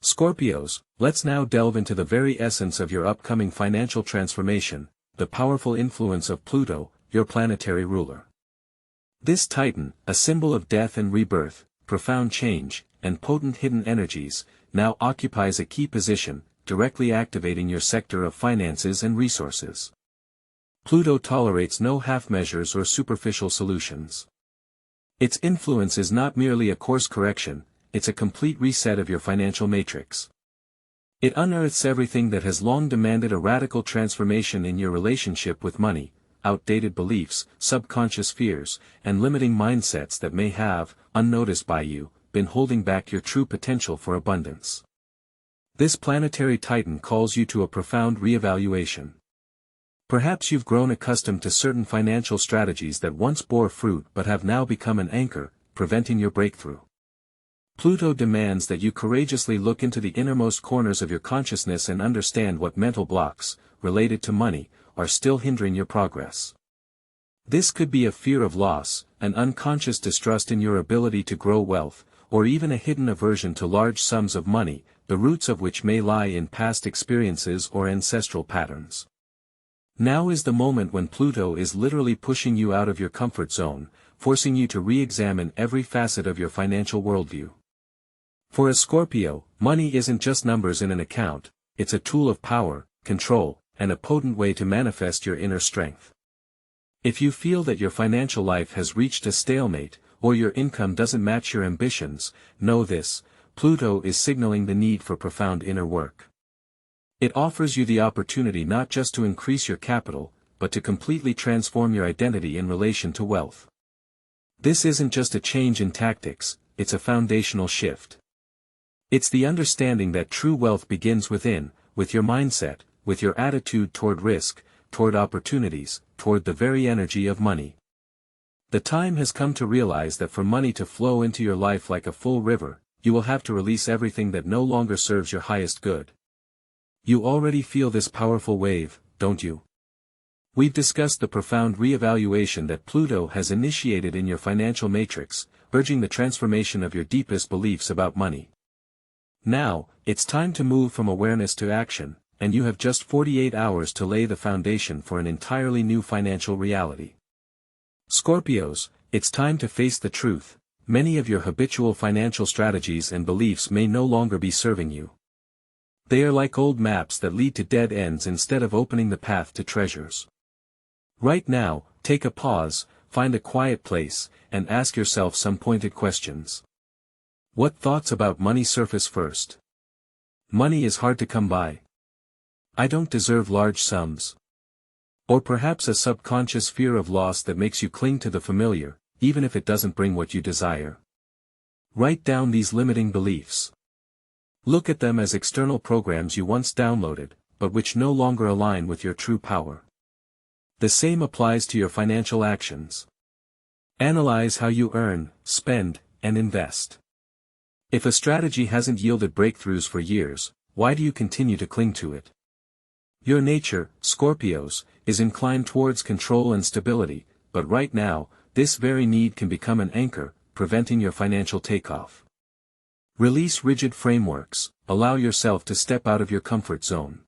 Scorpios, let's now delve into the very essence of your upcoming financial transformation, the powerful influence of Pluto, your planetary ruler. This Titan, a symbol of death and rebirth, profound change, and potent hidden energies, now occupies a key position, directly activating your sector of finances and resources. Pluto tolerates no half measures or superficial solutions. Its influence is not merely a course correction, it's a complete reset of your financial matrix. It unearths everything that has long demanded a radical transformation in your relationship with money, outdated beliefs, subconscious fears, and limiting mindsets that may have, unnoticed by you, been holding back your true potential for abundance. This planetary Titan calls you to a profound reevaluation. Perhaps you've grown accustomed to certain financial strategies that once bore fruit but have now become an anchor, preventing your breakthrough. Pluto demands that you courageously look into the innermost corners of your consciousness and understand what mental blocks, related to money, are still hindering your progress. This could be a fear of loss, an unconscious distrust in your ability to grow wealth, or even a hidden aversion to large sums of money, the roots of which may lie in past experiences or ancestral patterns. Now is the moment when Pluto is literally pushing you out of your comfort zone, forcing you to re-examine every facet of your financial worldview. For a Scorpio, money isn't just numbers in an account, it's a tool of power, control, and a potent way to manifest your inner strength. If you feel that your financial life has reached a stalemate, or your income doesn't match your ambitions, know this: Pluto is signaling the need for profound inner work. It offers you the opportunity not just to increase your capital, but to completely transform your identity in relation to wealth. This isn't just a change in tactics, it's a foundational shift. It's the understanding that true wealth begins within, with your mindset, with your attitude toward risk, toward opportunities, toward the very energy of money. The time has come to realize that for money to flow into your life like a full river, you will have to release everything that no longer serves your highest good. You already feel this powerful wave, don't you? We've discussed the profound re-evaluation that Pluto has initiated in your financial matrix, urging the transformation of your deepest beliefs about money. Now, it's time to move from awareness to action, and you have just 48 hours to lay the foundation for an entirely new financial reality. Scorpios, it's time to face the truth: many of your habitual financial strategies and beliefs may no longer be serving you. They are like old maps that lead to dead ends instead of opening the path to treasures. Right now, take a pause, find a quiet place, and ask yourself some pointed questions. What thoughts about money surface first? Money is hard to come by. I don't deserve large sums. Or perhaps a subconscious fear of loss that makes you cling to the familiar, even if it doesn't bring what you desire. Write down these limiting beliefs. Look at them as external programs you once downloaded, but which no longer align with your true power. The same applies to your financial actions. Analyze how you earn, spend, and invest. If a strategy hasn't yielded breakthroughs for years, why do you continue to cling to it? Your nature, Scorpios, is inclined towards control and stability, but right now, this very need can become an anchor, preventing your financial takeoff. Release rigid frameworks, allow yourself to step out of your comfort zone.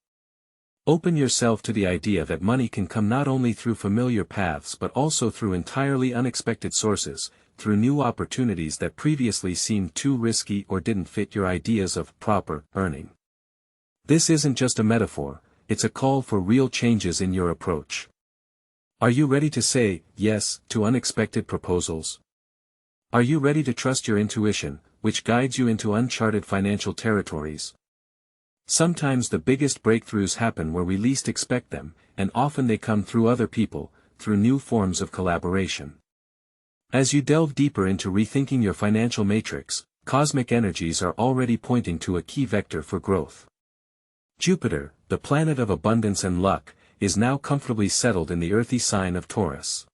Open yourself to the idea that money can come not only through familiar paths but also through entirely unexpected sources, through new opportunities that previously seemed too risky or didn't fit your ideas of proper earning. This isn't just a metaphor, it's a call for real changes in your approach. Are you ready to say yes to unexpected proposals? Are you ready to trust your intuition, which guides you into uncharted financial territories? Sometimes the biggest breakthroughs happen where we least expect them, and often they come through other people, through new forms of collaboration. As you delve deeper into rethinking your financial matrix, cosmic energies are already pointing to a key vector for growth. Jupiter, the planet of abundance and luck, is now comfortably settled in the earthy sign of Taurus.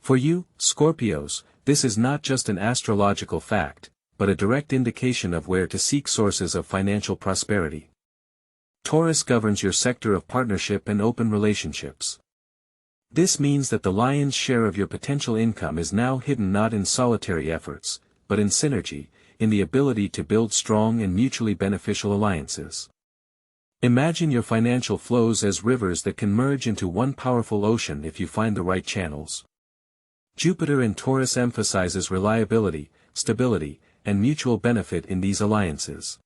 For you, Scorpios, this is not just an astrological fact, but a direct indication of where to seek sources of financial prosperity. Taurus governs your sector of partnership and open relationships. This means that the lion's share of your potential income is now hidden not in solitary efforts, but in synergy, in the ability to build strong and mutually beneficial alliances. Imagine your financial flows as rivers that can merge into one powerful ocean if you find the right channels. Jupiter in Taurus emphasizes reliability, stability, and mutual benefit in these alliances.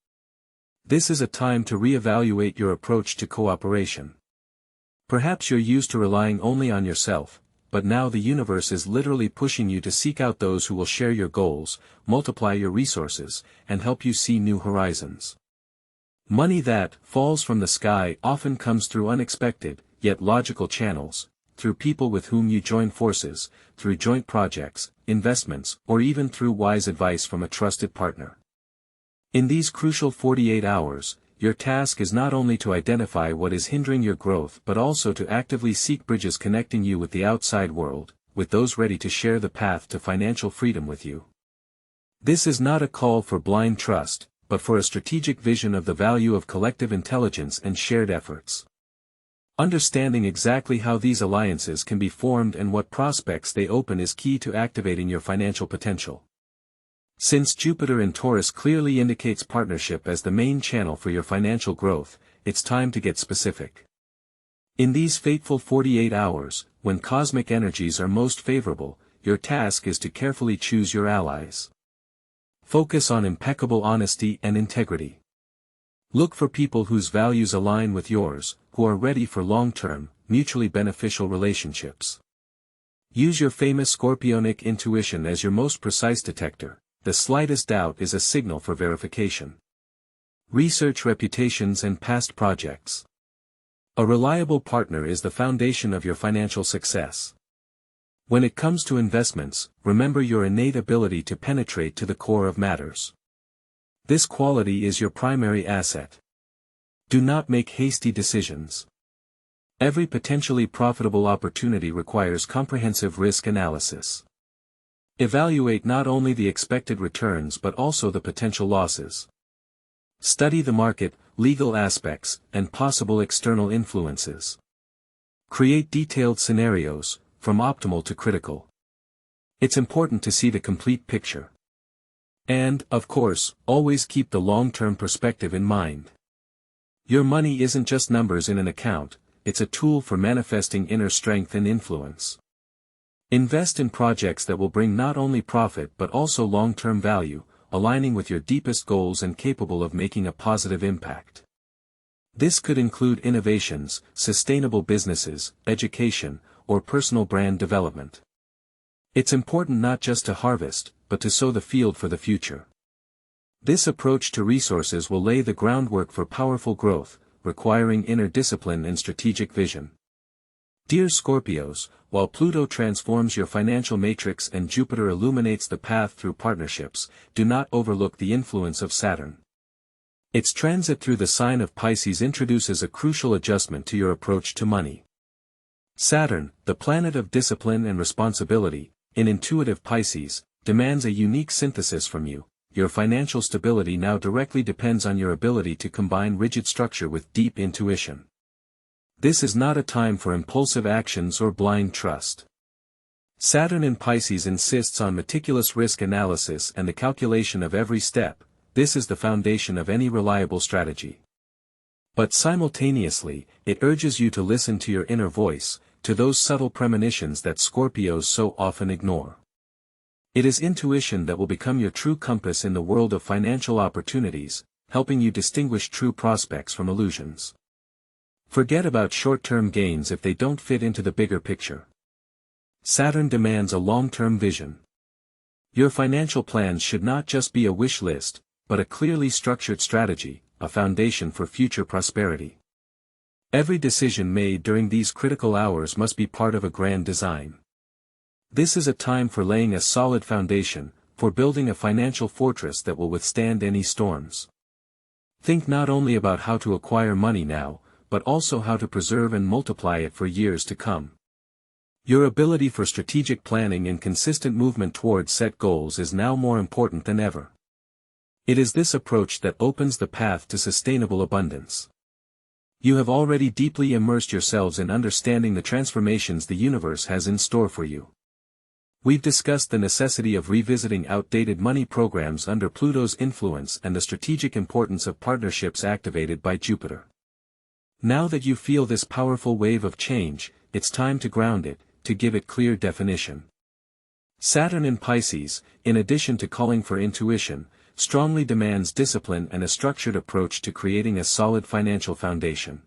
This is a time to reevaluate your approach to cooperation. Perhaps you're used to relying only on yourself, but now the universe is literally pushing you to seek out those who will share your goals, multiply your resources, and help you see new horizons. Money that falls from the sky often comes through unexpected, yet logical channels, through people with whom you join forces, through joint projects, investments, or even through wise advice from a trusted partner. In these crucial 48 hours, your task is not only to identify what is hindering your growth but also to actively seek bridges connecting you with the outside world, with those ready to share the path to financial freedom with you. This is not a call for blind trust, but for a strategic vision of the value of collective intelligence and shared efforts. Understanding exactly how these alliances can be formed and what prospects they open is key to activating your financial potential. Since Jupiter in Taurus clearly indicates partnership as the main channel for your financial growth, it's time to get specific. In these fateful 48 hours, when cosmic energies are most favorable, your task is to carefully choose your allies. Focus on impeccable honesty and integrity. Look for people whose values align with yours, who are ready for long-term, mutually beneficial relationships. Use your famous Scorpionic intuition as your most precise detector. The slightest doubt is a signal for verification. Research reputations and past projects. A reliable partner is the foundation of your financial success. When it comes to investments, remember your innate ability to penetrate to the core of matters. This quality is your primary asset. Do not make hasty decisions. Every potentially profitable opportunity requires comprehensive risk analysis. Evaluate not only the expected returns but also the potential losses. Study the market, legal aspects, and possible external influences. Create detailed scenarios, from optimal to critical. It's important to see the complete picture. And, of course, always keep the long-term perspective in mind. Your money isn't just numbers in an account, it's a tool for manifesting inner strength and influence. Invest in projects that will bring not only profit but also long-term value, aligning with your deepest goals and capable of making a positive impact. This could include innovations, sustainable businesses, education, or personal brand development. It's important not just to harvest, but to sow the field for the future. This approach to resources will lay the groundwork for powerful growth, requiring inner discipline and strategic vision. Dear Scorpios, while Pluto transforms your financial matrix and Jupiter illuminates the path through partnerships, do not overlook the influence of Saturn. Its transit through the sign of Pisces introduces a crucial adjustment to your approach to money. Saturn, the planet of discipline and responsibility, in intuitive Pisces, demands a unique synthesis from you. Your financial stability now directly depends on your ability to combine rigid structure with deep intuition. This is not a time for impulsive actions or blind trust. Saturn in Pisces insists on meticulous risk analysis and the calculation of every step. This is the foundation of any reliable strategy. But simultaneously, it urges you to listen to your inner voice, to those subtle premonitions that Scorpios so often ignore. It is intuition that will become your true compass in the world of financial opportunities, helping you distinguish true prospects from illusions. Forget about short-term gains if they don't fit into the bigger picture. Saturn demands a long-term vision. Your financial plans should not just be a wish list, but a clearly structured strategy, a foundation for future prosperity. Every decision made during these critical hours must be part of a grand design. This is a time for laying a solid foundation, for building a financial fortress that will withstand any storms. Think not only about how to acquire money now, but also how to preserve and multiply it for years to come. Your ability for strategic planning and consistent movement towards set goals is now more important than ever. It is this approach that opens the path to sustainable abundance. You have already deeply immersed yourselves in understanding the transformations the universe has in store for you. We've discussed the necessity of revisiting outdated money programs under Pluto's influence and the strategic importance of partnerships activated by Jupiter. Now that you feel this powerful wave of change, it's time to ground it, to give it clear definition. Saturn in Pisces, in addition to calling for intuition, strongly demands discipline and a structured approach to creating a solid financial foundation.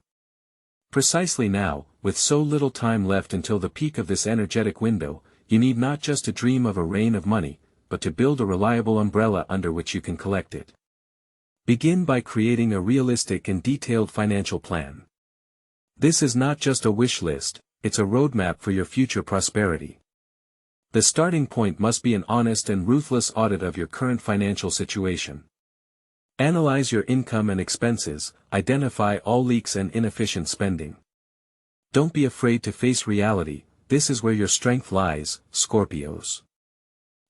Precisely now, with so little time left until the peak of this energetic window, you need not just to dream of a rain of money, but to build a reliable umbrella under which you can collect it. Begin by creating a realistic and detailed financial plan. This is not just a wish list, it's a roadmap for your future prosperity. The starting point must be an honest and ruthless audit of your current financial situation. Analyze your income and expenses, identify all leaks and inefficient spending. Don't be afraid to face reality, this is where your strength lies, Scorpios.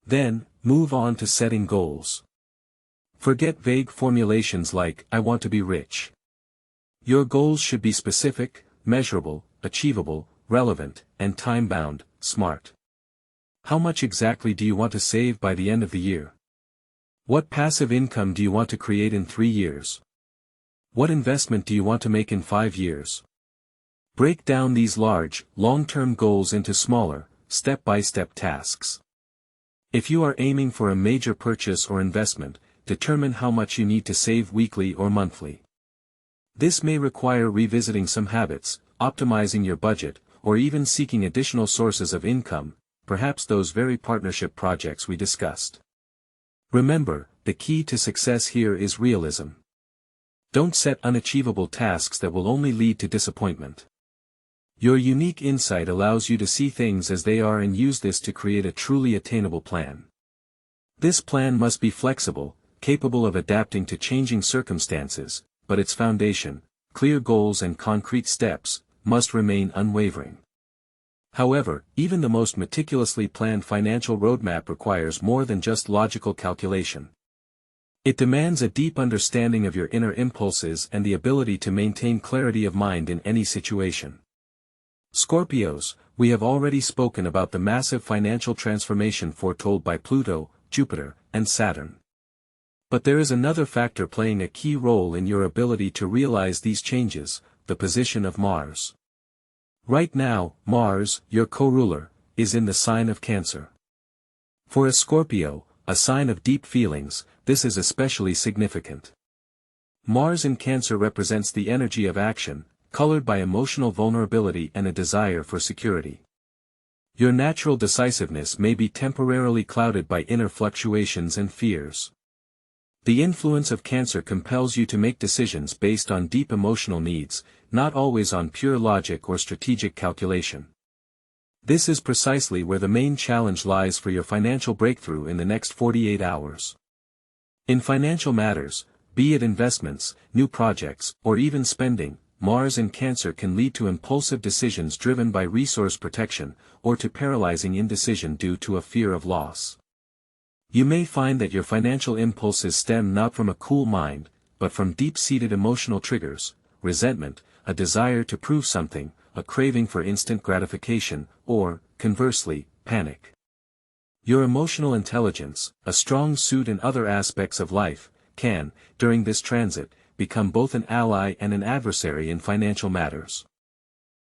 Then, move on to setting goals. Forget vague formulations like, "I want to be rich." Your goals should be specific, measurable, achievable, relevant, and time-bound, smart. How much exactly do you want to save by the end of the year? What passive income do you want to create in 3 years? What investment do you want to make in 5 years? Break down these large, long-term goals into smaller, step-by-step tasks. If you are aiming for a major purchase or investment, determine how much you need to save weekly or monthly. This may require revisiting some habits, optimizing your budget, or even seeking additional sources of income, perhaps those very partnership projects we discussed. Remember, the key to success here is realism. Don't set unachievable tasks that will only lead to disappointment. Your unique insight allows you to see things as they are and use this to create a truly attainable plan. This plan must be flexible, capable of adapting to changing circumstances, but its foundation, clear goals and concrete steps, must remain unwavering. However, even the most meticulously planned financial roadmap requires more than just logical calculation. It demands a deep understanding of your inner impulses and the ability to maintain clarity of mind in any situation. Scorpios, we have already spoken about the massive financial transformation foretold by Pluto, Jupiter, and Saturn. But there is another factor playing a key role in your ability to realize these changes, the position of Mars. Right now, Mars, your co-ruler, is in the sign of Cancer. For a Scorpio, a sign of deep feelings, this is especially significant. Mars in Cancer represents the energy of action, colored by emotional vulnerability and a desire for security. Your natural decisiveness may be temporarily clouded by inner fluctuations and fears. The influence of Cancer compels you to make decisions based on deep emotional needs, not always on pure logic or strategic calculation. This is precisely where the main challenge lies for your financial breakthrough in the next 48 hours. In financial matters, be it investments, new projects, or even spending, Mars in Cancer can lead to impulsive decisions driven by resource protection, or to paralyzing indecision due to a fear of loss. You may find that your financial impulses stem not from a cool mind, but from deep-seated emotional triggers, resentment, a desire to prove something, a craving for instant gratification, or, conversely, panic. Your emotional intelligence, a strong suit in other aspects of life, can, during this transit, become both an ally and an adversary in financial matters.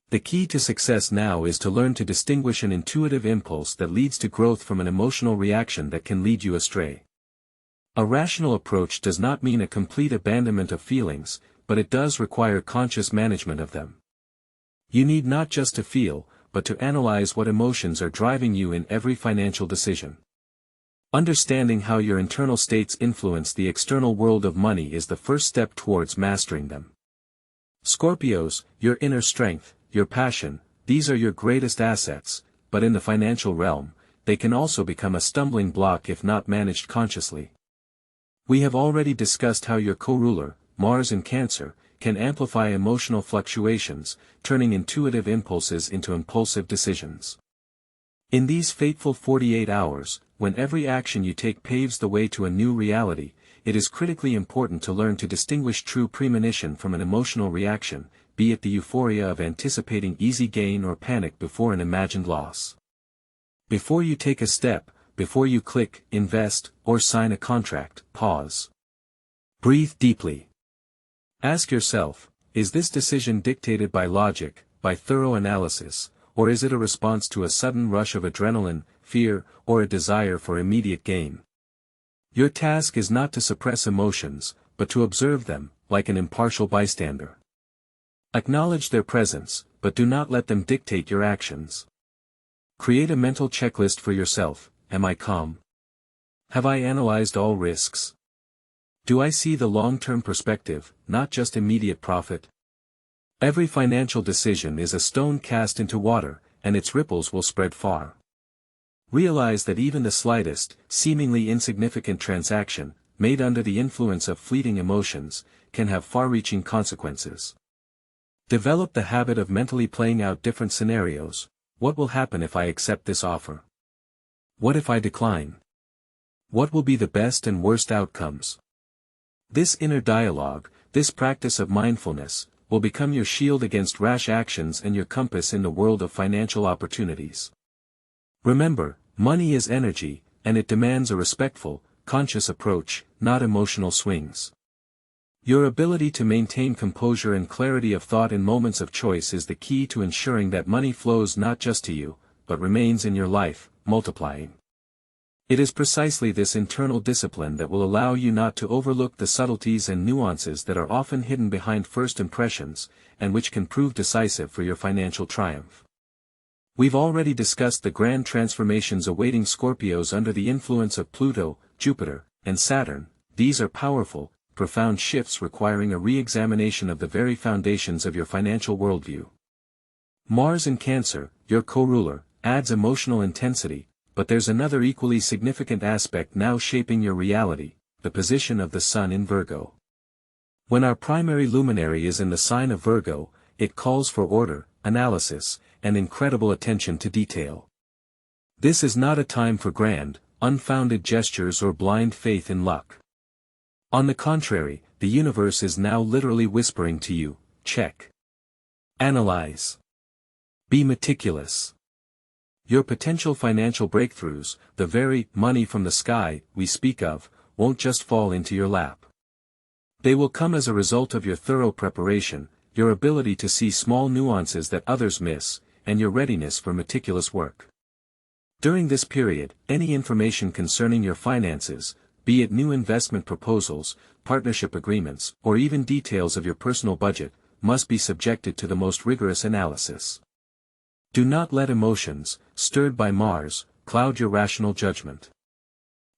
The key to success now is to learn to distinguish an intuitive impulse that leads to growth from an emotional reaction that can lead you astray. A rational approach does not mean a complete abandonment of feelings, but it does require conscious management of them. You need not just to feel, but to analyze what emotions are driving you in every financial decision. Understanding how your internal states influence the external world of money is the first step towards mastering them. Scorpios, your inner strength, your passion, these are your greatest assets, but in the financial realm, they can also become a stumbling block if not managed consciously. We have already discussed how your co-ruler, Mars in Cancer, can amplify emotional fluctuations, turning intuitive impulses into impulsive decisions. In these fateful 48 hours, when every action you take paves the way to a new reality, it is critically important to learn to distinguish true premonition from an emotional reaction, be it the euphoria of anticipating easy gain or panic before an imagined loss. Before you take a step, before you click, invest, or sign a contract, pause. Breathe deeply. Ask yourself, is this decision dictated by logic, by thorough analysis, or is it a response to a sudden rush of adrenaline, fear, or a desire for immediate gain? Your task is not to suppress emotions, but to observe them, like an impartial bystander. Acknowledge their presence, but do not let them dictate your actions. Create a mental checklist for yourself. Am I calm? Have I analyzed all risks? Do I see the long-term perspective, not just immediate profit? Every financial decision is a stone cast into water, and its ripples will spread far. Realize that even the slightest, seemingly insignificant transaction, made under the influence of fleeting emotions, can have far-reaching consequences. Develop the habit of mentally playing out different scenarios. What will happen if I accept this offer? What if I decline? What will be the best and worst outcomes? This inner dialogue, this practice of mindfulness, will become your shield against rash actions and your compass in the world of financial opportunities. Remember, money is energy, and it demands a respectful, conscious approach, not emotional swings. Your ability to maintain composure and clarity of thought in moments of choice is the key to ensuring that money flows not just to you, but remains in your life, multiplying. It is precisely this internal discipline that will allow you not to overlook the subtleties and nuances that are often hidden behind first impressions, and which can prove decisive for your financial triumph. We've already discussed the grand transformations awaiting Scorpios under the influence of Pluto, Jupiter, and Saturn. These are powerful, profound shifts requiring a re-examination of the very foundations of your financial worldview. Mars in Cancer, your co-ruler, adds emotional intensity, but there's another equally significant aspect now shaping your reality, the position of the Sun in Virgo. When our primary luminary is in the sign of Virgo, it calls for order, analysis, and incredible attention to detail. This is not a time for grand, unfounded gestures or blind faith in luck. On the contrary, the universe is now literally whispering to you, check. Analyze. Be meticulous. Your potential financial breakthroughs, the very money from the sky we speak of, won't just fall into your lap. They will come as a result of your thorough preparation, your ability to see small nuances that others miss, and your readiness for meticulous work. During this period, any information concerning your finances, be it new investment proposals, partnership agreements, or even details of your personal budget, must be subjected to the most rigorous analysis. Do not let emotions, stirred by Mars, cloud your rational judgment.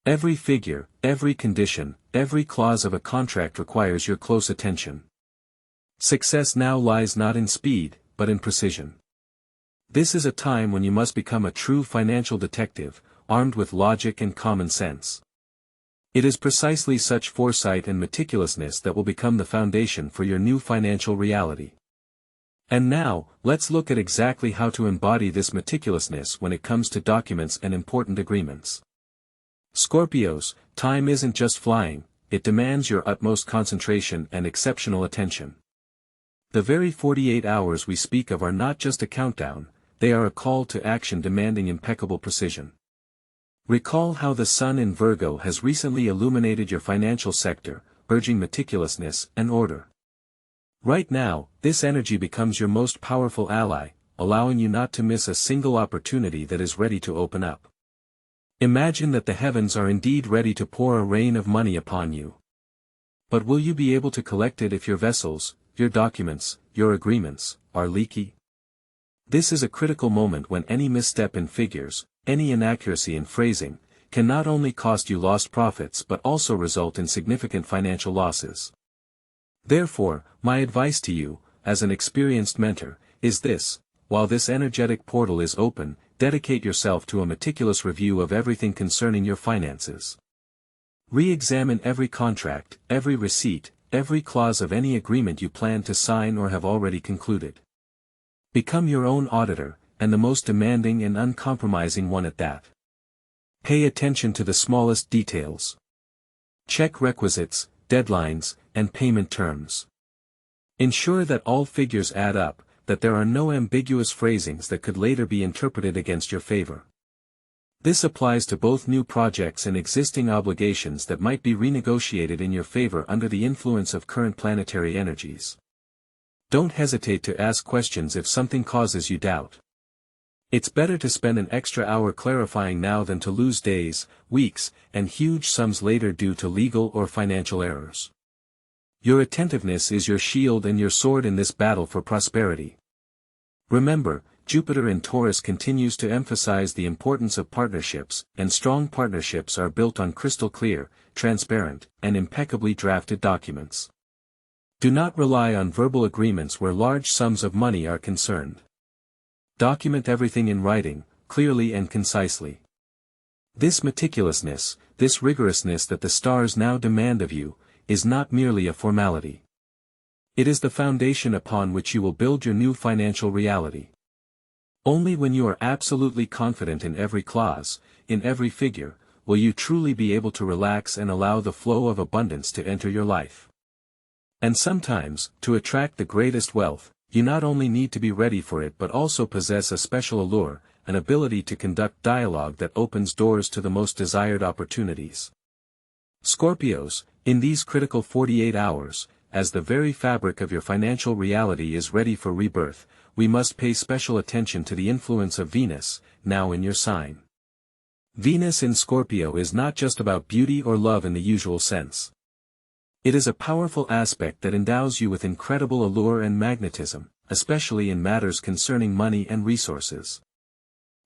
Every figure, every condition, every clause of a contract requires your close attention. Success now lies not in speed, but in precision. This is a time when you must become a true financial detective, armed with logic and common sense. It is precisely such foresight and meticulousness that will become the foundation for your new financial reality. And now, let's look at exactly how to embody this meticulousness when it comes to documents and important agreements. Scorpios, time isn't just flying, it demands your utmost concentration and exceptional attention. The very 48 hours we speak of are not just a countdown, they are a call to action demanding impeccable precision. Recall how the Sun in Virgo has recently illuminated your financial sector, urging meticulousness and order. Right now, this energy becomes your most powerful ally, allowing you not to miss a single opportunity that is ready to open up. Imagine that the heavens are indeed ready to pour a rain of money upon you. But will you be able to collect it if your vessels, your documents, your agreements, are leaky? This is a critical moment when any misstep in figures, any inaccuracy in phrasing, can not only cost you lost profits but also result in significant financial losses. Therefore, my advice to you, as an experienced mentor, is this: while this energetic portal is open, dedicate yourself to a meticulous review of everything concerning your finances. Re-examine every contract, every receipt, every clause of any agreement you plan to sign or have already concluded. Become your own auditor, and the most demanding and uncompromising one at that. Pay attention to the smallest details. Check requisites, deadlines, and payment terms. Ensure that all figures add up, that there are no ambiguous phrasings that could later be interpreted against your favor. This applies to both new projects and existing obligations that might be renegotiated in your favor under the influence of current planetary energies. Don't hesitate to ask questions if something causes you doubt. It's better to spend an extra hour clarifying now than to lose days, weeks, and huge sums later due to legal or financial errors. Your attentiveness is your shield and your sword in this battle for prosperity. Remember, Jupiter in Taurus continues to emphasize the importance of partnerships, and strong partnerships are built on crystal clear, transparent, and impeccably drafted documents. Do not rely on verbal agreements where large sums of money are concerned. Document everything in writing, clearly and concisely. This meticulousness, this rigorousness that the stars now demand of you, is not merely a formality. It is the foundation upon which you will build your new financial reality. Only when you are absolutely confident in every clause, in every figure, will you truly be able to relax and allow the flow of abundance to enter your life. And sometimes, to attract the greatest wealth, you not only need to be ready for it but also possess a special allure, an ability to conduct dialogue that opens doors to the most desired opportunities. Scorpios, in these critical 48 hours, as the very fabric of your financial reality is ready for rebirth, we must pay special attention to the influence of Venus, now in your sign. Venus in Scorpio is not just about beauty or love in the usual sense. It is a powerful aspect that endows you with incredible allure and magnetism, especially in matters concerning money and resources.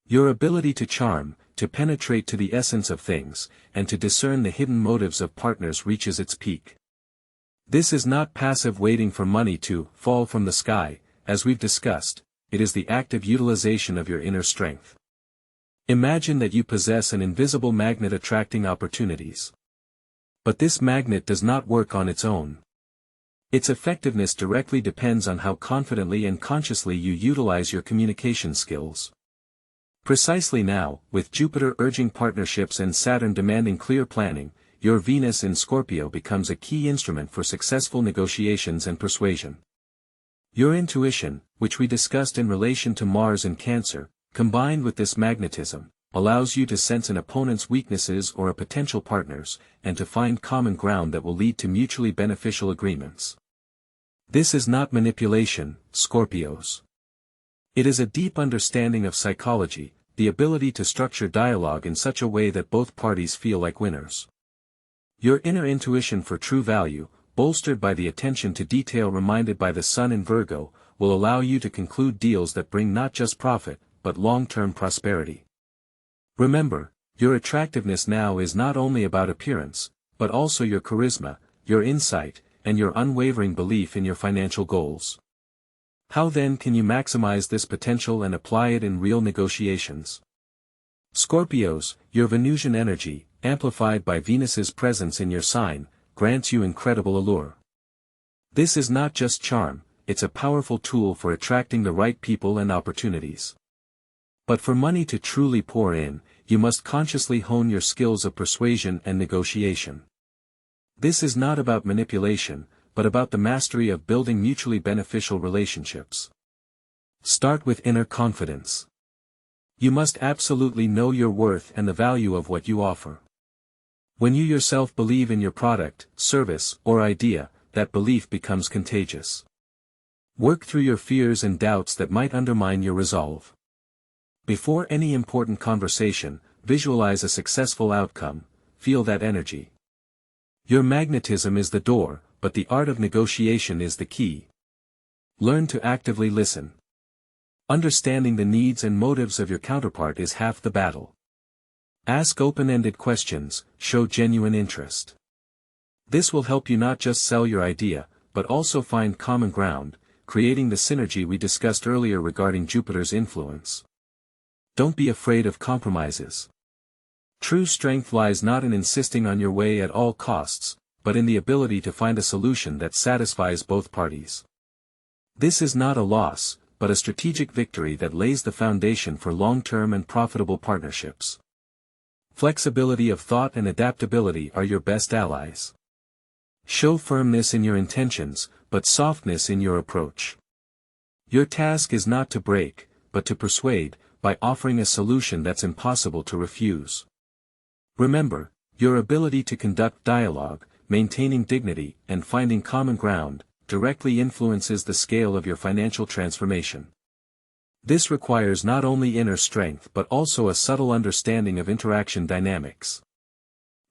Your ability to charm, to penetrate to the essence of things, and to discern the hidden motives of partners reaches its peak. This is not passive waiting for money to fall from the sky, as we've discussed, it is the active utilization of your inner strength. Imagine that you possess an invisible magnet attracting opportunities. But this magnet does not work on its own. Its effectiveness directly depends on how confidently and consciously you utilize your communication skills. Precisely now, with Jupiter urging partnerships and Saturn demanding clear planning, your Venus in Scorpio becomes a key instrument for successful negotiations and persuasion. Your intuition, which we discussed in relation to Mars in Cancer, combined with this magnetism, allows you to sense an opponent's weaknesses or a potential partner's, and to find common ground that will lead to mutually beneficial agreements. This is not manipulation, Scorpios. It is a deep understanding of psychology, the ability to structure dialogue in such a way that both parties feel like winners. Your inner intuition for true value, bolstered by the attention to detail reminded by the Sun in Virgo, will allow you to conclude deals that bring not just profit, but long-term prosperity. Remember, your attractiveness now is not only about appearance, but also your charisma, your insight, and your unwavering belief in your financial goals. How then can you maximize this potential and apply it in real negotiations? Scorpios, your Venusian energy, amplified by Venus's presence in your sign, grants you incredible allure. This is not just charm, it's a powerful tool for attracting the right people and opportunities. But for money to truly pour in, you must consciously hone your skills of persuasion and negotiation. This is not about manipulation, but about the mastery of building mutually beneficial relationships. Start with inner confidence. You must absolutely know your worth and the value of what you offer. When you yourself believe in your product, service, or idea, that belief becomes contagious. Work through your fears and doubts that might undermine your resolve. Before any important conversation, visualize a successful outcome, feel that energy. Your magnetism is the door, but the art of negotiation is the key. Learn to actively listen. Understanding the needs and motives of your counterpart is half the battle. Ask open-ended questions, show genuine interest. This will help you not just sell your idea, but also find common ground, creating the synergy we discussed earlier regarding Jupiter's influence. Don't be afraid of compromises. True strength lies not in insisting on your way at all costs, but in the ability to find a solution that satisfies both parties. This is not a loss, but a strategic victory that lays the foundation for long-term and profitable partnerships. Flexibility of thought and adaptability are your best allies. Show firmness in your intentions, but softness in your approach. Your task is not to break, but to persuade, by offering a solution that's impossible to refuse. Remember, your ability to conduct dialogue, maintaining dignity, and finding common ground, directly influences the scale of your financial transformation. This requires not only inner strength but also a subtle understanding of interaction dynamics.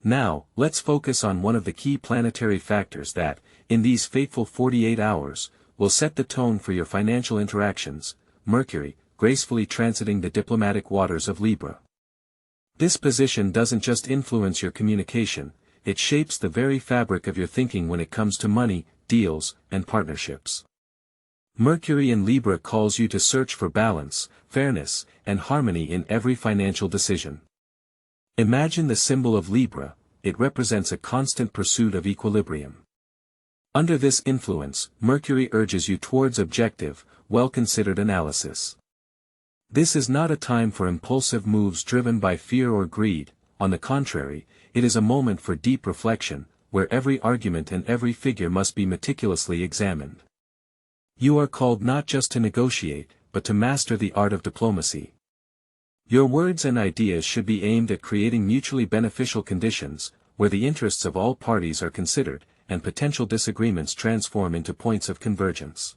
Now, let's focus on one of the key planetary factors that, in these fateful 48 hours, will set the tone for your financial interactions: Mercury, gracefully transiting the diplomatic waters of Libra. This position doesn't just influence your communication, it shapes the very fabric of your thinking when it comes to money, deals, and partnerships. Mercury in Libra calls you to search for balance, fairness, and harmony in every financial decision. Imagine the symbol of Libra, it represents a constant pursuit of equilibrium. Under this influence, Mercury urges you towards objective, well-considered analysis. This is not a time for impulsive moves driven by fear or greed, on the contrary, it is a moment for deep reflection, where every argument and every figure must be meticulously examined. You are called not just to negotiate, but to master the art of diplomacy. Your words and ideas should be aimed at creating mutually beneficial conditions, where the interests of all parties are considered, and potential disagreements transform into points of convergence.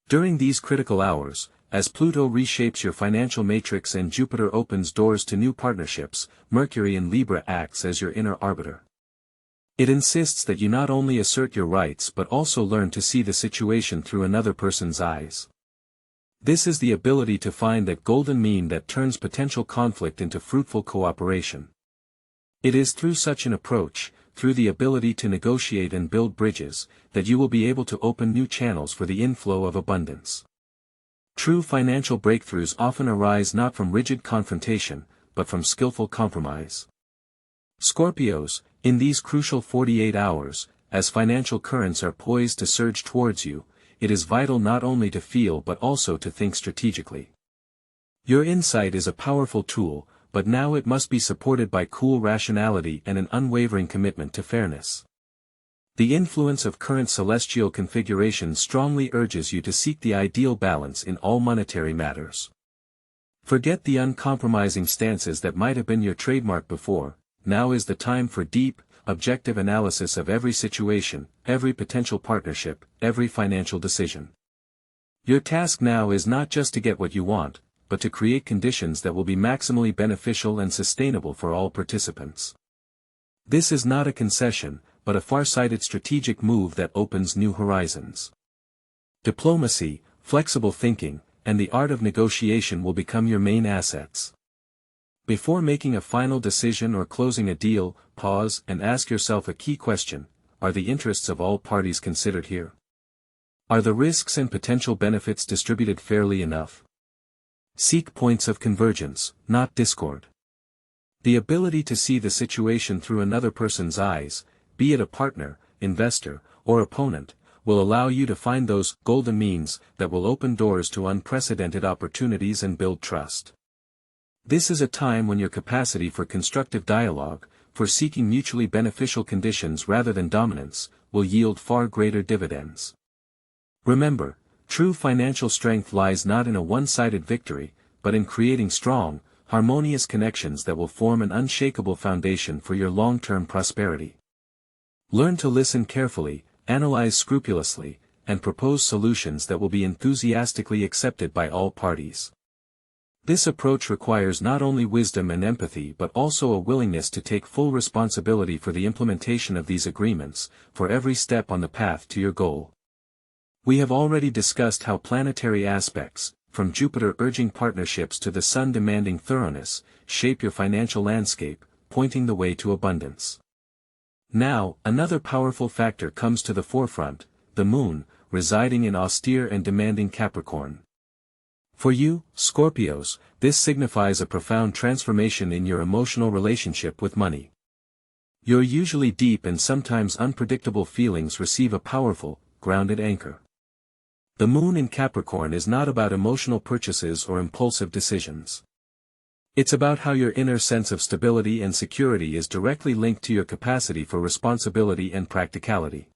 During these critical hours, as Pluto reshapes your financial matrix and Jupiter opens doors to new partnerships, Mercury in Libra acts as your inner arbiter. It insists that you not only assert your rights but also learn to see the situation through another person's eyes. This is the ability to find that golden mean that turns potential conflict into fruitful cooperation. It is through such an approach, through the ability to negotiate and build bridges, that you will be able to open new channels for the inflow of abundance. True financial breakthroughs often arise not from rigid confrontation, but from skillful compromise. Scorpios, in these crucial 48 hours, as financial currents are poised to surge towards you, it is vital not only to feel but also to think strategically. Your insight is a powerful tool, but now it must be supported by cool rationality and an unwavering commitment to fairness. The influence of current celestial configurations strongly urges you to seek the ideal balance in all monetary matters. Forget the uncompromising stances that might have been your trademark before. Now is the time for deep, objective analysis of every situation, every potential partnership, every financial decision. Your task now is not just to get what you want, but to create conditions that will be maximally beneficial and sustainable for all participants. This is not a concession, but a far-sighted strategic move that opens new horizons. Diplomacy, flexible thinking, and the art of negotiation will become your main assets. Before making a final decision or closing a deal, pause and ask yourself a key question: are the interests of all parties considered here? Are the risks and potential benefits distributed fairly enough? Seek points of convergence, not discord. The ability to see the situation through another person's eyes, be it a partner, investor, or opponent, will allow you to find those golden means that will open doors to unprecedented opportunities and build trust. This is a time when your capacity for constructive dialogue, for seeking mutually beneficial conditions rather than dominance, will yield far greater dividends. Remember, true financial strength lies not in a one-sided victory, but in creating strong, harmonious connections that will form an unshakable foundation for your long-term prosperity. Learn to listen carefully, analyze scrupulously, and propose solutions that will be enthusiastically accepted by all parties. This approach requires not only wisdom and empathy but also a willingness to take full responsibility for the implementation of these agreements, for every step on the path to your goal. We have already discussed how planetary aspects, from Jupiter urging partnerships to the Sun demanding thoroughness, shape your financial landscape, pointing the way to abundance. Now, another powerful factor comes to the forefront: the Moon, residing in austere and demanding Capricorn. For you, Scorpios, this signifies a profound transformation in your emotional relationship with money. Your usually deep and sometimes unpredictable feelings receive a powerful, grounded anchor. The Moon in Capricorn is not about emotional purchases or impulsive decisions. It's about how your inner sense of stability and security is directly linked to your capacity for responsibility and practicality.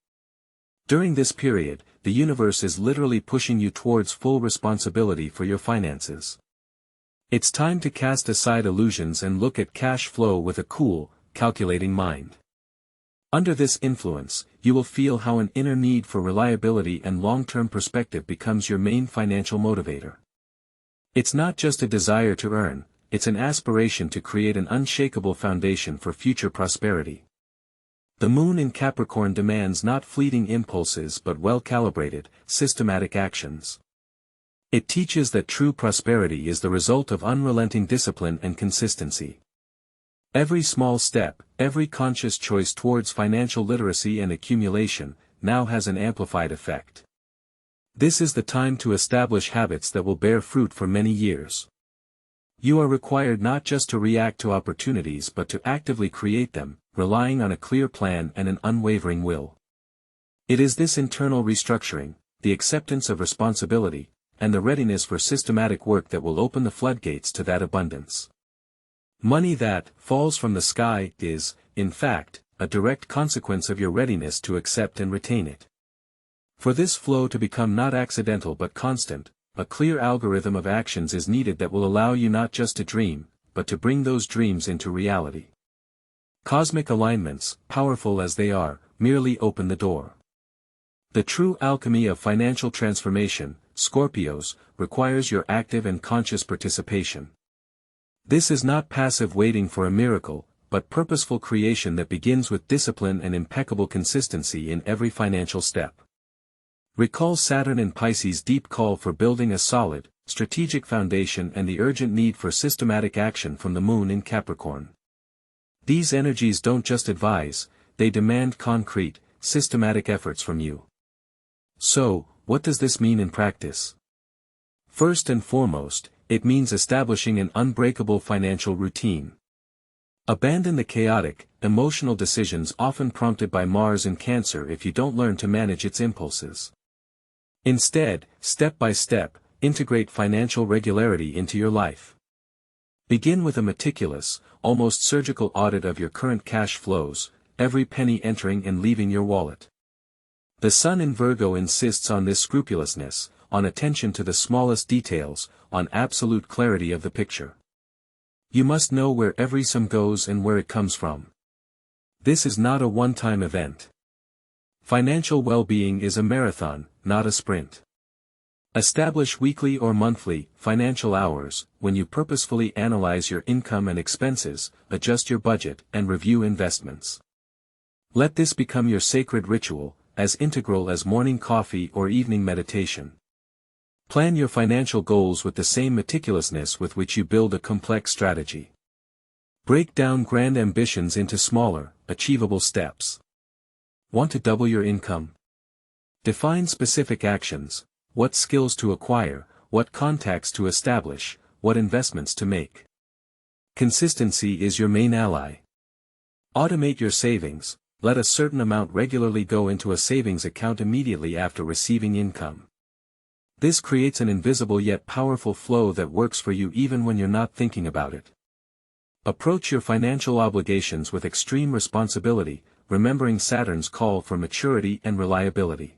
During this period, the universe is literally pushing you towards full responsibility for your finances. It's time to cast aside illusions and look at cash flow with a cool, calculating mind. Under this influence, you will feel how an inner need for reliability and long-term perspective becomes your main financial motivator. It's not just a desire to earn, it's an aspiration to create an unshakable foundation for future prosperity. The moon in Capricorn demands not fleeting impulses but well-calibrated, systematic actions. It teaches that true prosperity is the result of unrelenting discipline and consistency. Every small step, every conscious choice towards financial literacy and accumulation, now has an amplified effect. This is the time to establish habits that will bear fruit for many years. You are required not just to react to opportunities but to actively create them, relying on a clear plan and an unwavering will. It is this internal restructuring, the acceptance of responsibility, and the readiness for systematic work that will open the floodgates to that abundance. Money that falls from the sky is, in fact, a direct consequence of your readiness to accept and retain it. For this flow to become not accidental but constant, a clear algorithm of actions is needed that will allow you not just to dream, but to bring those dreams into reality. Cosmic alignments, powerful as they are, merely open the door. The true alchemy of financial transformation, Scorpios, requires your active and conscious participation. This is not passive waiting for a miracle, but purposeful creation that begins with discipline and impeccable consistency in every financial step. Recall Saturn in Pisces' deep call for building a solid, strategic foundation and the urgent need for systematic action from the moon in Capricorn. These energies don't just advise, they demand concrete, systematic efforts from you. So, what does this mean in practice? First and foremost, it means establishing an unbreakable financial routine. Abandon the chaotic, emotional decisions often prompted by Mars in Cancer if you don't learn to manage its impulses. Instead, step by step, integrate financial regularity into your life. Begin with a meticulous, almost surgical audit of your current cash flows, every penny entering and leaving your wallet. The Sun in Virgo insists on this scrupulousness, on attention to the smallest details, on absolute clarity of the picture. You must know where every sum goes and where it comes from. This is not a one-time event. Financial well-being is a marathon, not a sprint. Establish weekly or monthly financial hours, when you purposefully analyze your income and expenses, adjust your budget, and review investments. Let this become your sacred ritual, as integral as morning coffee or evening meditation. Plan your financial goals with the same meticulousness with which you build a complex strategy. Break down grand ambitions into smaller, achievable steps. Want to double your income? Define specific actions, what skills to acquire, what contacts to establish, what investments to make. Consistency is your main ally. Automate your savings, let a certain amount regularly go into a savings account immediately after receiving income. This creates an invisible yet powerful flow that works for you even when you're not thinking about it. Approach your financial obligations with extreme responsibility, remembering Saturn's call for maturity and reliability.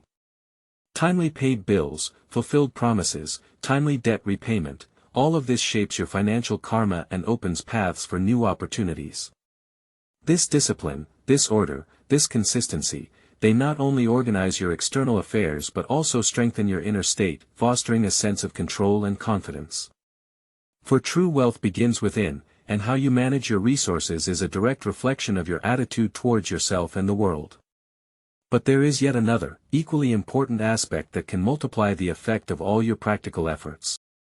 Timely paid bills, fulfilled promises, timely debt repayment, all of this shapes your financial karma and opens paths for new opportunities. This discipline, this order, this consistency, they not only organize your external affairs but also strengthen your inner state, fostering a sense of control and confidence. For true wealth begins within, and how you manage your resources is a direct reflection of your attitude towards yourself and the world. But there is yet another, equally important aspect that can multiply the effect of all your practical efforts.